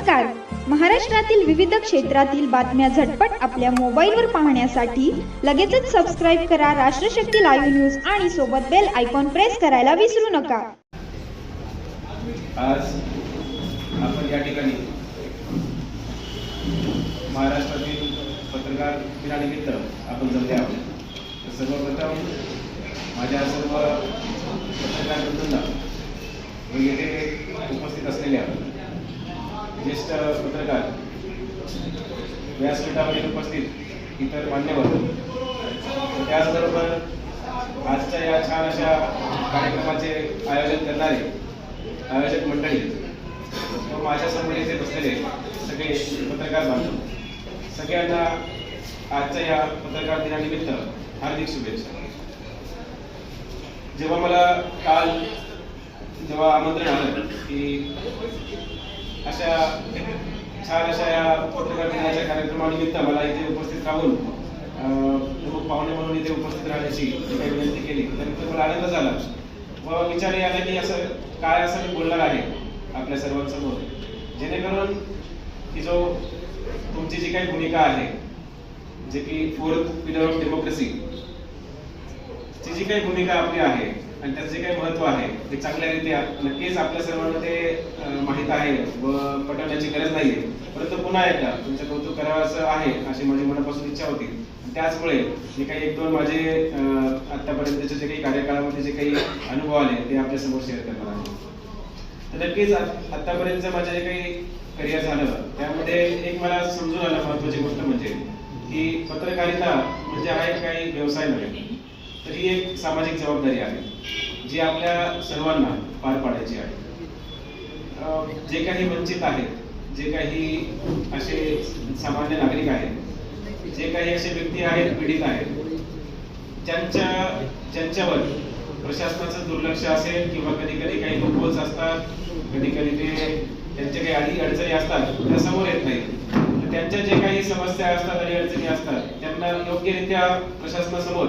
नमस्कार. महाराष्ट्रातील विविध क्षेत्रातील बातम्या झटपट आपल्या मोबाईलवर पाहण्यासाठी लगेचच सबस्क्राईब करा राष्ट्रशक्ती लाईव्ह न्यूज आणि सोबत बेल आयकॉन प्रेस करायला विसरू नका. आज आपण या ठिकाणी महाराष्ट्रातील पत्रकार दिनानिमित्त आपण जमले आहोत. सर्वप्रथम माझ्या सर्व पत्रकार बंधूंना व येथे उपस्थित असलेल्या ज्येष्ठ पत्रकार व्यासपीठावरील उपस्थित इतर मान्यवर, त्याचबरोबर आजच्या या छान अशा कार्यक्रमाचे आयोजन करणारे आयोजक मंडळी व माझ्या समोर येथे बसलेले सगळे पत्रकार बांधव, सगळ्यांना आजच्या या पत्रकार दिनानिमित्त हार्दिक शुभेच्छा. जेव्हा मला काल आमंत्रण आलं की अशा छान अशा या पत्रकार दिनाच्या कार्यक्रमानिमित्त मला इथे उपस्थित राहून प्रमुख पाहुणे म्हणून इथे उपस्थित राहण्याची काही विनंती केली, तर मला आनंद झाला व विचार आला की असं काय असं मी बोलणार आहे आपल्या सर्वांसमोर, जेणेकरून की जो तुमची जी काही भूमिका आहे, जे की फोर्थ पिलर ऑफ डेमोक्रेसी ची जी काही भूमिका आपली आहे आणि त्याचं जे काही महत्व आहे ते चांगल्यारीत्या नक्कीच आपल्या सर्वांना ते माहीत आहे व पटवण्याची गरज नाहीये, परंतु पुन्हा एकदा तुमचं कौतुक करावं असं आहे अशी माझी मनापासून इच्छा होती. त्याचमुळे जे काही एक दोन माझे आतापर्यंतचे जे काही कार्यकाळामध्ये जे काही अनुभव आले ते आपल्या समोर शेअर करणार आहे. तर नक्कीच आतापर्यंत माझं जे काही करिअर झालं त्यामध्ये एक मला समजून आलं महत्वाची गोष्ट म्हणजे की पत्रकारिता म्हणजे हा एक काही व्यवसाय नव्हे, तर ही एक सामाजिक जबाबदारी आहे जी आपल्या सर्वांना पार पाडायची आहे. जे काही वंचित आहेत, जे काही असे सामान्य नागरिक आहेत, जे काही असे व्यक्ती आहेत, पीडित आहेत, ज्यांच्यावर प्रशासनाचं दुर्लक्ष असेल किंवा कधी कधी काही लोकवल्स असतात, कधी कधी ते त्यांच्या काही अडी अडचणी असतात त्या समोर येत नाहीत, त्यांच्या जे काही समस्या असतात आणि अडचणी असतात त्यांना योग्यरित्या प्रशासनासमोर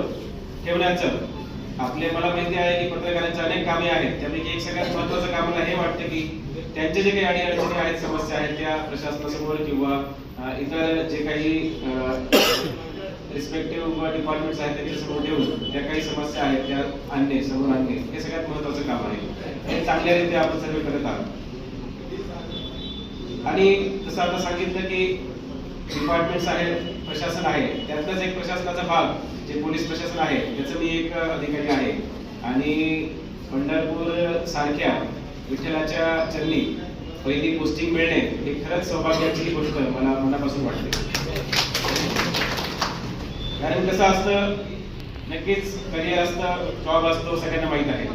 ठेवण्याचं मला माहिती आहे की पत्रकारांची अनेक कामे आहेत, त्यापैकी एक सगळ्यात महत्त्वाचं काम मला हे वाटतं की त्यांचे जे काही अडी अडचणी आहेत, समस्या आहेत त्या प्रशासनासमोर किंवा इतर जे काही रिस्पेक्टिव्ह डिपार्टमेंट्स आहेत त्यांच्यासमोर ठेवून त्या काही समस्या आहेत त्या समोर आणणे हे सगळ्यात महत्त्वाचं काम आहे. हे चांगल्यारीत्या आपण सर्व करत आहोत. आणि जसं आता सांगितलं की डिपार्टमेंट्स आहेत, प्रशासन आहे, त्यातलाच एक प्रशासनाचा भाग जे पोलीस प्रशासन आहे त्याचं मी एक अधिकारी आहे आणि पंढरपूर सारख्या विठ्ठलाच्या चरणी पहिली पोस्टिंग मिळणे हे खरंच सौभाग्याची गोष्ट मला मनापासून वाटते. कारण कसं असतं, नक्कीच करिअर असतं, जॉब असतो, सगळ्यांना माहित आहे.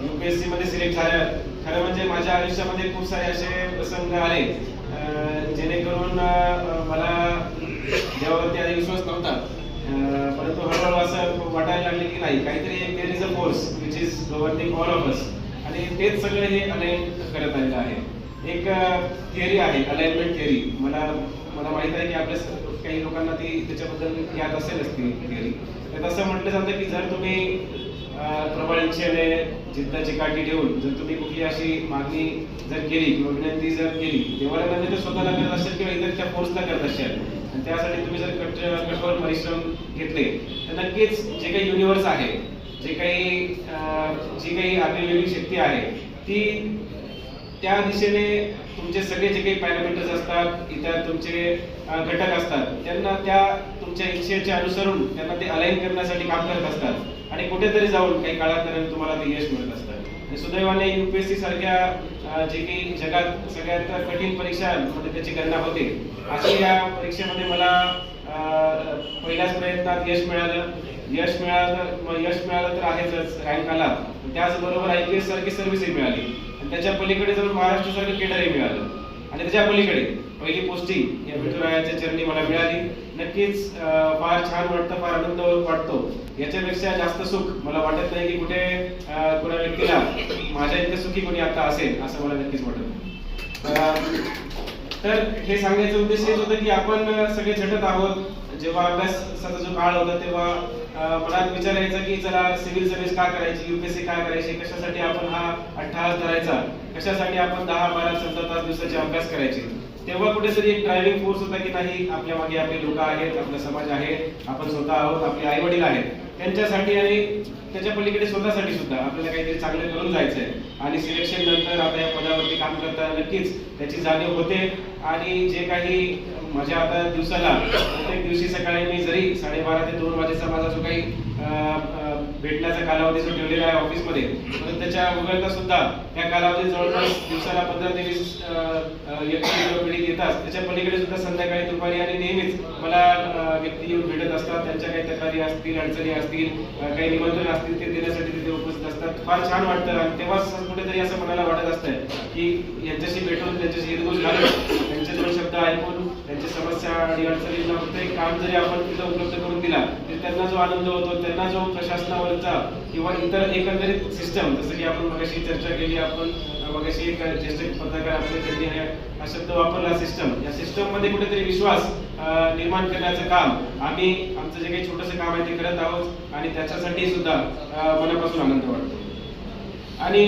UPSC मध्ये सिलेक्ट झालं, खरं म्हणजे माझ्या आयुष्यामध्ये खूप सारे असे प्रसंग आले जेणेकरून मला जेव्हावरती आधी विश्वास नव्हता, परंतु हळूहळू असं वाटायला लागले की नाही, काहीतरी एक there is a force which is governing all of us, आणि तेच सगळं हे अलाइन करत आलेलं आहे. एक थिअरी आहे अलाइनमेंट थिअरी, मला माहित आहे की आपल्या काही लोकांना ती त्याच्याबद्दल याद असेलच ती थिअरी. तर तसं म्हटलं जातं की जर तुम्ही प्रबळ इच्छेने जिद्द चिकाटी ठेवून जर तुम्ही कुठली अशी मागणी जर केली किंवा विनंती जर केली, देवाला नव्हे तर स्वतःला करत असेल किंवा इतरच्या फोर्सला करत असेल, आणि त्यासाठी तुम्ही जर कठोर परिश्रम घेतले तर नक्कीच जे काही युनिव्हर्स आहे, जी काही आपली शक्ती आहे ती त्या दिशेने तुमचे सगळे जे काही पॅरामीटर्स असतात, इतर तुमचे घटक असतात, त्यांना त्या तुमच्या इच्छेचे अनुसरून त्यांना ते अलाइन करण्यासाठी काम करत असतात आणि कुठेतरी जाऊन काही काळापर्यंत तुम्हाला ते यश मिळत असतं. आणि सुदैवाने UPSC सारख्या जे काही जगात सगळ्यात कठीण परीक्षांमध्ये त्याची गणना होते, अशी या परीक्षेमध्ये मला पहिल्याच प्रयत्नात यश मिळालं तर आहेच, रँक आला, त्याचबरोबर IPS सारखी सर्व्हिसही मिळाली आणि त्याच्या पलीकडे जाऊन महाराष्ट्र सारखं केडरही मिळालं आणि त्याच्या पलीकडे पहिली पोस्टिंग या विठुरायाच्या चरणी मला मिळाली. नक्कीच फार छान वाटतं, फार आनंद वाटतो. याच्यापेक्षा जास्त सुख मला वाटत नाही की कुठे कोणा व्यक्तीला माझ्या इतकं सुखी कोणी आता असेल असं मला नक्कीच वाटत. तर हे सांगायचा उद्देश हेच होतं की आपण सगळे झटत आहोत. जेव्हा अभ्यासाचा जो काळ होता तेव्हा मनात विचारायचा की चला सिव्हिल सर्व्हिस का करायची, UPSC का करायची, कशासाठी आपण हा अट्टहास धरायचा. कशासाठी आपण 10, 12, 14 तास दिवसाचे अभ्यास करायचे. तेव्हा कुठेतरी एक ड्रायव्हिंग फोर्स होता की नाही, आपल्या मागे आपले लोक आहेत, आपला समाज आहे, आपण स्वतः आहोत, आपले आई वडील आहेत, त्यांच्यासाठी आणि त्याच्या पलीकडे स्वतःसाठी सुद्धा आपल्याला काहीतरी चांगलं करून जायचंय. आणि सिलेक्शन नंतर आता या पदावरती काम करताना नक्कीच त्याची जाणीव होते. आणि जे काही माझ्या आता दिवसाला प्रत्येक दिवशी सकाळी मी जरी 12:30 ते 2 वाजेचा माझा जो काही भेटण्याचा कालावधी जो ठेवलेला आहे ऑफिसमध्ये, परंतु त्याच्या वगळता सुद्धा त्या कालावधीत जवळपास दिवसाला 15 ते 20 व्यक्ती पीडित येतात. त्याच्या पलीकडे सुद्धा संध्याकाळी, दुपारी आणि नेहमीच मला व्यक्ती येऊन भेटत असतात. त्यांच्या काही तक्रारी असतील, अडचणी असतील, काही निमंत्रण असतील, ते देण्यासाठी तिथे उपस्थित असतात. फार छान वाटतं. आणि तेव्हाच कुठेतरी असं मनाला वाटत असतं की यांच्याशी भेटून, त्यांच्याशी हिरगोज घालून, त्यांचे दोन शब्द ऐकून, त्यांच्या समस्या आणि अडचणींना फक्त एक काम जरी आपण तिथं उपलब्ध करून दिला, तर त्यांना जो आनंद होतो, त्यांना जो प्रशासनावरचा किंवा इतर एकंदरीत सिस्टम, जसं की आपण मगाशी चर्चा केली, आपण मगाशी एक ज्येष्ठ पत्रकार आपले त्यांनी हा शब्द वापरला, सिस्टम. या सिस्टम मध्ये कुठेतरी विश्वास निर्माण करण्याचं काम आम्ही, आमचं जे काही छोटंसं काम आहे ते करत आहोत. आणि त्याच्यासाठी सुद्धा मनापासून आनंद वाटतो. आणि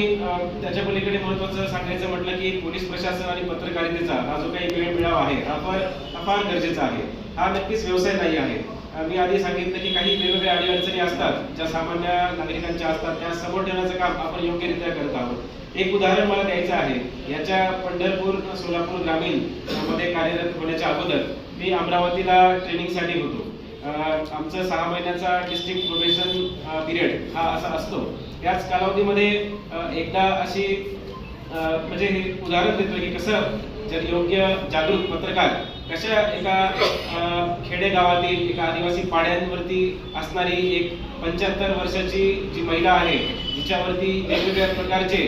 त्याच्या पलीकडे महत्त्वाचं सांगायचं म्हटलं की पोलीस प्रशासन आणि पत्रकारितेचा हा जो काही वेळ मिळावा आहे, हा फार गरजेचा आहे. हा नक्कीच व्यवसाय नाही आहे. मी आधी सांगितलं की काही वेगवेगळ्या अडीअडचणी असतात, ज्या सामान्य नागरिकांच्या असतात, त्या समोर ठेवण्याचं काम आपण योग्यरित्या करत आहोत. एक उदाहरण मला द्यायचं आहे. याच्या पंढरपूर, सोलापूर ग्रामीण मध्ये कार्यरत होण्याच्या अगोदर मी अमरावतीला ट्रेनिंगसाठी होतो. आमचं 6 महिन्याचा डिस्ट्रिक्ट प्रोबेशन पिरियड हा असा असतो. याच कालावधीमध्ये एकदा अशी म्हणजे हे उदाहरण देतोय की कसं जर योग्य जागरूक पत्रकार कशा एका खेडेगावातील एका आदिवासी पाड्यांवरती असणारी एक 75 वर्षाची जी महिला आहे, जिच्यावरती वेगवेगळ्या प्रकारचे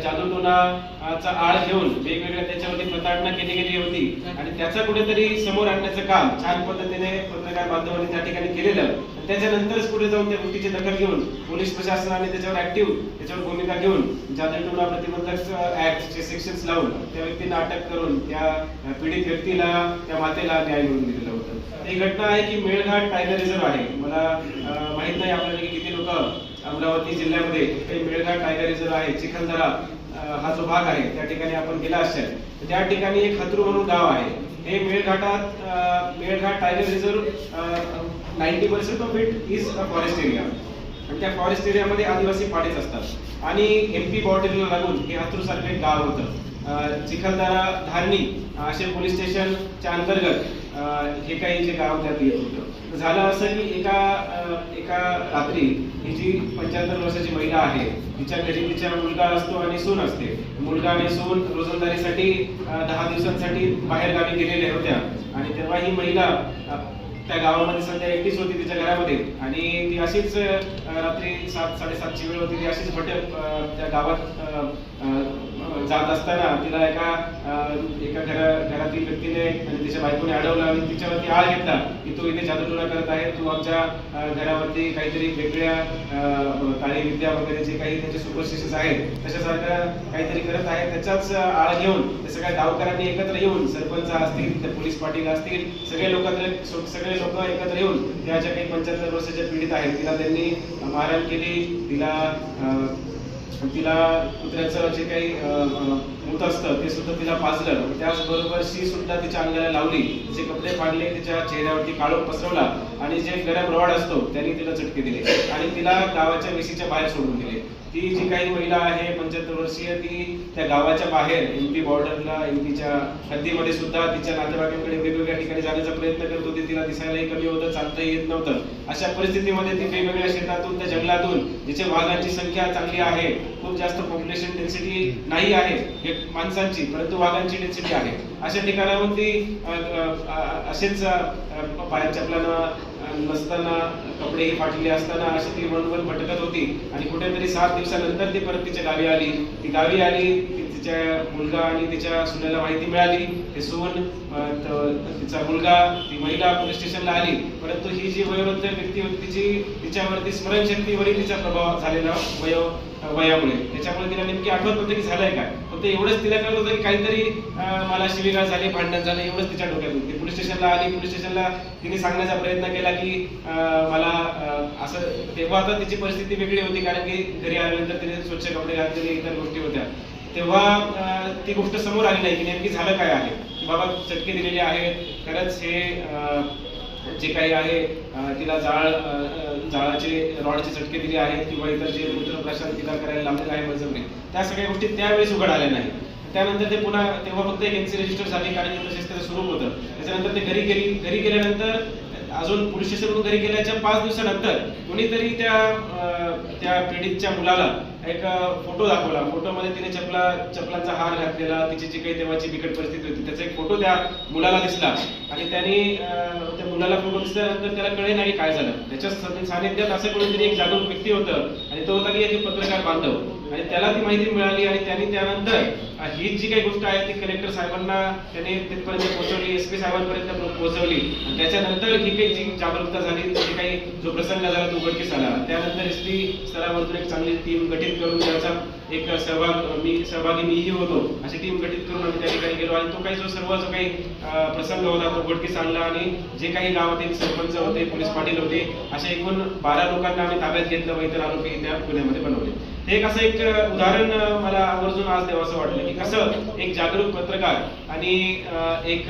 जादूटोणाचा आळ घेऊन वेगवेगळ्या त्याच्यावरती प्रताडणा केली गेली होती. आणि त्याचा कुठेतरी समोर आणण्याचं काम छान पद्धतीने पत्रकार बांधवांनी त्या ठिकाणी केलेलं. त्याच्यानंतरच पुढे जाऊन त्या गोष्टीची दखल घेऊन पोलीस प्रशासनाने त्याच्यावर त्याच्यावर भूमिका घेऊन जादूटोणा प्रतिबंधक ऍक्टचे सेक्शन्स लावून त्या व्यक्तींना अटक करून त्या पीडित व्यक्तीला, त्या मातेला न्याय मिळवून दिलेलं होतं. ही घटना आहे की मेळघाट टायगर रिझर्व्ह आहे. मला माहित नाही आपल्याला किती लोक अमरावती जिल्ह्यामध्ये काही मेळघाट टायगर रिझर्व्ह आहे, चिखलदरा हा जो भाग आहे त्या ठिकाणी आपण गेला असेल, तर त्या ठिकाणी एक खतरू म्हणून गाव आहे. हे Melghat tiger reserve 90% of it is a forest area. आणि त्या फॉरेस्ट एरियामध्ये आदिवासी पाडेच असतात. आणि MP बॉर्डरला लागून हे हतरूसारखं एक गाव होतं. चिखलदरा, धारणी असे पोलीस स्टेशनच्या अंतर्गत हे काही जे गाव त्यात येत होतं. झालं असं की एका रात्री ही जी 75 वर्षाची महिला आहे, तिच्या घरी तिचा मुलगा असतो आणि सून असते. मुलगा आणि सून रोजंदारीसाठी 10 दिवसांसाठी बाहेर गावी गेलेल्या होत्या. आणि तेव्हा ही महिला त्या गावामध्ये सध्या एकटीच होती तिच्या घरामध्ये. आणि ती अशीच रात्री 7-7:30ची वेळ होती. ती अशीच त्या गावात जात असताना तिला एका घरातील व्यक्तीने आणि तिच्या बायकोने अडवलं आणि तिच्यावरती आळ घेतला की तू इथे जादूटोणा करत आहे, तू आमच्या घरावरती काहीतरी वेगळ्या काळी विद्या वगैरे जे काही त्याचे सुपरस्टिशन्स आहेत तशासारखं काहीतरी करत आहे. त्याचाच आळ घेऊन ते सगळ्या गावकऱ्यांनी एकत्र येऊन, सरपंच असतील, पोलीस पाटील असतील, सगळे लोक एकत्र येऊन त्या ज्या काही 75 वर्षाच्या पीडित आहेत तिला त्यांनी मारहाण केली. तिला कुत्र्याचं जे काही मूत असतं ते सुद्धा तिला पाजलं. त्याचबरोबर शी सुद्धा तिच्या अंगाला लावली. तिचे कपडे फाडले, तिच्या चेहऱ्यावरती काळोख पसरवला आणि जे गरम रॉड असतो त्यांनी तिला चटके दिले आणि तिला गावाच्या वेशीच्या बाहेर सोडून दिले. ती जी काही महिला आहे 75 वर्षीय, ती त्या गावाच्या बाहेर MP बॉर्डरला, MPच्या हद्दीमध्ये सुद्धा तिच्या नातेवाईकांकडे वेगवेगळ्या ठिकाणी जाण्याचा प्रयत्न करत होती. तिला दिसायलाही कमी होतं, चालताही येत नव्हतं. अशा परिस्थितीमध्ये ती वेगवेगळ्या शेतातून, त्या जंगलातून, जिथे वाघांची संख्या चांगली आहे, खूप जास्त पॉप्युलेशन डेन्सिटी नाही आहे माणसांची, परंतु वाघांची डेन्सिटी आहे, अशा ठिकाणाहून ती असेच पायात चपलानं नसताना, कपडेही फाटलेले असताना अशी ती वनवन भटकत होती. आणि कुठेतरी 7 दिवसानंतर ती परत तिच्या गावी आली. ती गावी आली, तिच्या मुलगा आणि तिच्या सुनेला माहिती मिळाली. ते सून, तिचा मुलगा, ती महिला पोलीस स्टेशनला आली. परंतु ही जी वयोवृद्ध व्यक्ती होती तिच्यावरती स्मरणशक्तीवरही तिचा प्रभाव झालेला वयामुळे. त्याच्यामुळे तिला नेमकी आठवत नव्हतं की झालंय काय. फक्त एवढंच तिला कळत होतं की काहीतरी मला शिवीगाळ झाली, भांडण झालं, एवढंच तिच्या डोक्यात होतं. ती पोलीस स्टेशनला आली. पोलीस स्टेशनला तिने सांगण्याचा प्रयत्न केला की मला असं. तेव्हा आता तिची परिस्थिती वेगळी होती, कारण की घरी आल्यानंतर तिने स्वच्छ कपडे घातलेले, इतर गोष्टी होत्या. तेव्हा ती गोष्ट समोर आली नाही की नेमकी झालं काय आहे, की बाबा चटके दिलेले आहेत, खरंच हे जे काही आहे तिला जाळाचे रॉडचे चटके दिले आहेत किंवा इतर जे मूत्रप्रशासन तिला करायला लावलेलं आहे बळजबरी, त्या सगळ्या गोष्टी त्यावेळेस उघड आल्या नाही. त्यानंतर ते पुन्हा तेव्हा फक्त एक एनसी रजिस्टर झाली कारण की तसेच त्याचं स्वरूप होतं. त्याच्यानंतर ते घरी गेल्यानंतर अजून पोलीस स्टेशनवरून घरी गेल्याच्या 5 दिवसानंतर कोणीतरी त्या पीडितच्या मुलाला एक फोटो दाखवला. फोटोमध्ये तिने चपलांचा हार घातलेला, तिची जी काही तेव्हाची बिकट परिस्थिती होती त्याचा एक फोटो त्या मुलाला दिसला आणि त्यांनी त्या मुलाला फोटो दिसल्यानंतर त्याला कळे नाही काय झालं. त्याच्या सानिध्यात असं कोणीतरी एक जागरूक व्यक्ती होतं आणि तो होता की एक पत्रकार बांधव, आणि त्याला ती माहिती मिळाली आणि त्यांनी त्यानंतर ही जी काही गोष्ट आहे ती कलेक्टर साहेबांना त्यांनी तिथपर्यंत पोहोचवली, SP साहेबांपर्यंत पोहोचवली आणि त्याच्यानंतर ही काही जी जागरूकता झाली, जी काही जो प्रसंग झाला तो उघडकीस आला. त्यानंतर SP स्तरावरतून एक चांगली टीम गठीत करून त्याचा एक सहभागी मीही होतो, अशी टीम गठीत करून आम्ही त्या ठिकाणी गेलो आणि तो काही जो काही प्रसंग होता तो उघडकीस आणला आणि जे काही गावातील सरपंच होते, पोलीस पाटील होते, अशा एकूण 12 लोकांना आम्ही ताब्यात घेतलं व इतर आरोपी त्या पुण्यामध्ये बनवले. हे एक असं एक उदाहरण मला आवर्जून आज द्यावंसं वाटलं की कसं एक जागरूक पत्रकार आणि एक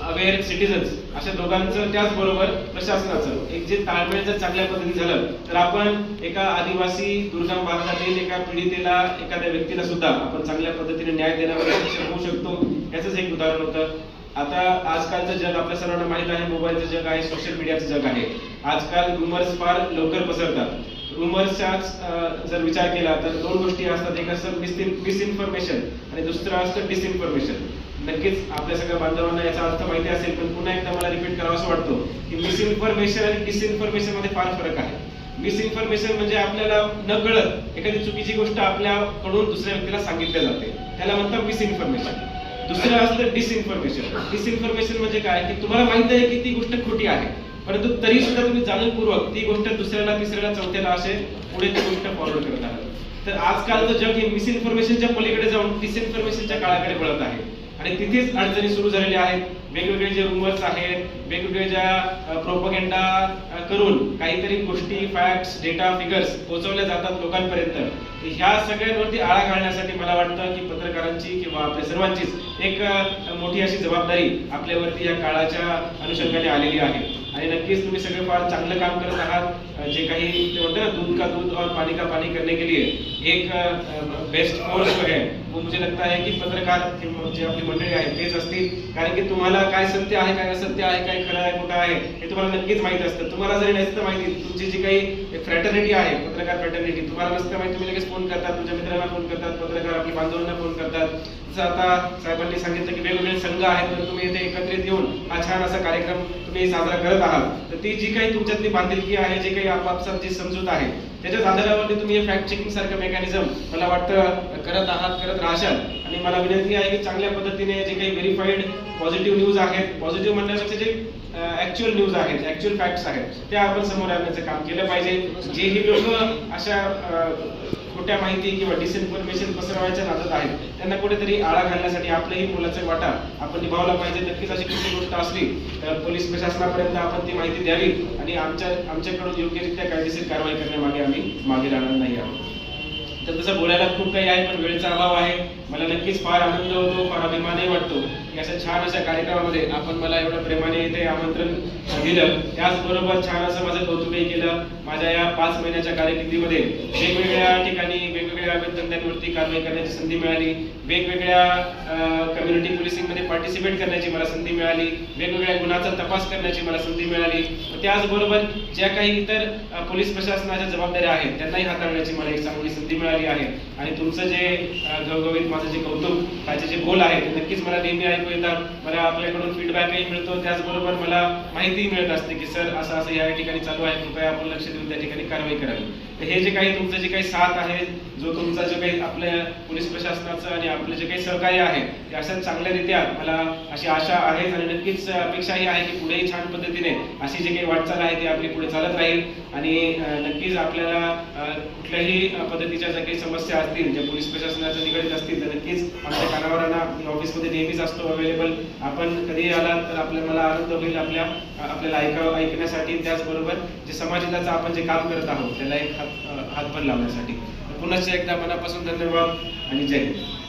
अवेअर सिटीजन्स अशा दोघांचं त्याचबरोबर प्रशासनाचं एक जे ताळमेळ जर चांगल्या पद्धतीने झालं तर आपण एका आदिवासी दुर्गम भागातील एका पीडितेला, एखाद्या व्यक्तीला सुद्धा आपण चांगल्या पद्धतीने न्याय देण्यामध्ये सक्षम होऊ शकतो. याचंच एक उदाहरण होतं. आता आजकालचं जग आपल्या सर्वांना माहित आहे, मोबाईलचं जग आहे, सोशल मीडियाचं जग आहे. आजकाल रुमर्स फार लवकर पसरतात. रुमर्सचाच जर विचार केला तर 2 गोष्टी असतात, एक असतं मिसइन्फॉर्मेशन आणि दुसरं असतं डिसइन्फॉर्मेशन. नक्कीच आपल्या सगळ्या बांधवांना याचा अर्थ माहिती असेल, पण पुन्हा एकदा मला रिपीट करावं असं वाटतो की मिसइन्फॉर्मेशन आणि डिसइन्फॉर्मेशन मध्ये फार फरक आहे. मिसइन्फॉर्मेशन म्हणजे आपल्याला न कळत एखादी चुकीची गोष्ट आपल्याकडून दुसऱ्या व्यक्तीला सांगितली जाते, त्याला म्हणतात मिसइन्फॉर्मेशन. दुसरं असतं डिसइन्फॉर्मेशन. डिसइन्फॉर्मेशन म्हणजे काय की तुम्हाला माहित आहे की ती गोष्ट खोटी आहे, परंतु तरी सुद्धा तुम्ही जाणूनपूर्वक ती गोष्ट दुसऱ्याला, तिसऱ्याला, चौथ्याला असे पुढे ती गोष्ट फॉरवर्ड करत आहात. तर आजकालचं जग हे मिसइन्फॉर्मेशनच्या पलीकडे जाऊन डिसइन्फॉर्मेशनच्या काळाकडे वळत आहे आणि तिथेच अडचणी सुरू झालेल्या आहेत. वेगवेगळे जे रुमर्स आहेत, वेगवेगळे ज्या प्रोपगेंडा करून काहीतरी गोष्टी, फॅक्ट्स, डेटा, फिगर्स पोहोचवल्या जातात लोकांपर्यंत. ह्या सगळ्यांवरती आळा घालण्यासाठी मला वाटतं की पत्रकारांची किंवा आपल्या सर्वांचीच एक मोठी अशी जबाबदारी आपल्यावरती या काळाच्या अनुषंगाने आलेली आहे आणि नक्कीच तुम्ही सगळे फार चांगलं काम करत आहात. जे काही ते म्हणते ना, दूध का दूध और पानी का पानी करने के लिए एक बेस्ट फोर्स जो है वो मुझे लगता है की पत्रकार जे आपली मंडळी आहेत तेच असतील. कारण की तुम्हाला काय सत्य आहे, काय असत्य आहे, काय खरं आहे, खोटं आहे हे तुम्हाला नक्कीच माहित असतं. तुम्हाला जरी नसतं माहिती, तुमची जी काही फ्रॅटर्निटी आहे, पत्रकार फ्रॅटर्निटी, तुम्हाला नसतं माहिती, तुम्ही लगेच फोन करतात, तुमच्या मित्रांना फोन करतात, पत्रकार आपल्या बांधवांना फोन करतात. जसं आता साहेबांनी सांगितलं की वेगवेगळे संघ आहेत, तर तुम्ही इथे एकत्रित येऊन हा छान असा कार्यक्रम तुम्ही साजरा करत आहात. तर ती जी काही तुमच्यातली बांधिलकी आहे, जे काही आपापसात जी समजूत आहे, त्याच्याच आधारावरती तुम्ही हे फॅक्ट चेकिंग सारखं मेकॅनिझम मला वाटतं करत राहशाल. आणि मला विनंती आहे की चांगल्या पद्धतीने जे काही व्हेरीफाईड पॉझिटिव्ह न्यूज आहेत, पॉझिटिव्ह म्हणण्यापेक्षा जे ऍक्च्युअल न्यूज आहेत, ऍक्च्युअल फॅक्ट्स आहेत, त्या आपण समोर आणण्याचं काम केलं पाहिजे. जे ही लोक अशा खोट्या माहिती किंवा डिसइन्फॉर्मेशन पसरवायच्या नादात आहेत, त्यांना कुठेतरी आळा घालण्यासाठी आपलंही मोलाचा वाटा आपण निभावला पाहिजे. नक्कीच अशी कुठली गोष्ट असली तर पोलीस प्रशासनापर्यंत आपण ती माहिती द्यावी आणि आमच्याकडून योग्यरित्या कायदेशीर कारवाई करण्यामागे आम्ही मागे राहणार नाही आहोत. तर तसं बोलायला खूप काही आहे, पण वेळेचा अभाव आहे. मला नक्कीच फार आनंद होतो, फार अभिमानही वाटतो की अशा छान अशा कार्यक्रमामध्ये आपण मला एवढं प्रेमाने इथे आमंत्रण दिलं. त्याचबरोबर छान असं माझं कौतुकही केलं. माझ्या या 5 महिन्याच्या कार्यकिर्दीमध्ये वेगवेगळ्या ठिकाणी वेगवेगळ्या धंद्यांवरती कारवाई करण्याची संधी मिळाली, वेगवेगळ्या कम्युनिटी पोलिसिंगमध्ये पार्टिसिपेट करण्याची मला संधी मिळाली, वेगवेगळ्या गुन्ह्याचा तपास करण्याची मला संधी मिळाली. त्याचबरोबर ज्या काही इतर पोलीस प्रशासनाच्या जबाबदाऱ्या आहेत त्यांनाही हाताळण्याची मला एक चांगली संधी मिळाली आहे. आणि तुमचं जे घवघवीत माझं जे कौतुक, त्याचे जे बोल आहे ते नक्कीच मला नेहमी ऐकू येतात. मला आपल्याकडून फीडबॅकही मिळतो, त्याचबरोबर मला माहितीही मिळत असते की सर असं असं या ठिकाणी चालू आहे, कृपया आपण लक्ष देऊन त्या ठिकाणी कारवाई करावी. तर हे जे काही तुमचं जे काही साथ आहे, जो तुमचा जो काही आपल्या पोलीस प्रशासनाचं आणि आपलं जे काही सहकार्य आहे ते अशाच चांगल्यारीत्या मला अशी आशा आहे आणि नक्कीच अपेक्षाही आहे की पुढेही छान पद्धतीने अशी जी काही वाटचाल आहे ती आपली पुढे चालत राहील. आणि नक्कीच आपल्याला कुठल्याही पद्धतीच्या ज्या काही समस्या असतील, ज्या पोलीस प्रशासनाच्या निगडीत असतील, तर नक्कीच आमच्या कानावरांना ऑफिसमध्ये नेहमीच असतो अवेलेबल. आपण कधीही आलात तर मला आनंद होईल आपल्याला ऐकण्यासाठी, त्याचबरोबर जे समाजहिताचं आपण जे काम करत आहोत त्याला एक हातभार लावण्यासाठी. पुन्हा एकदा मनापासून धन्यवाद. आणि जय हिंद.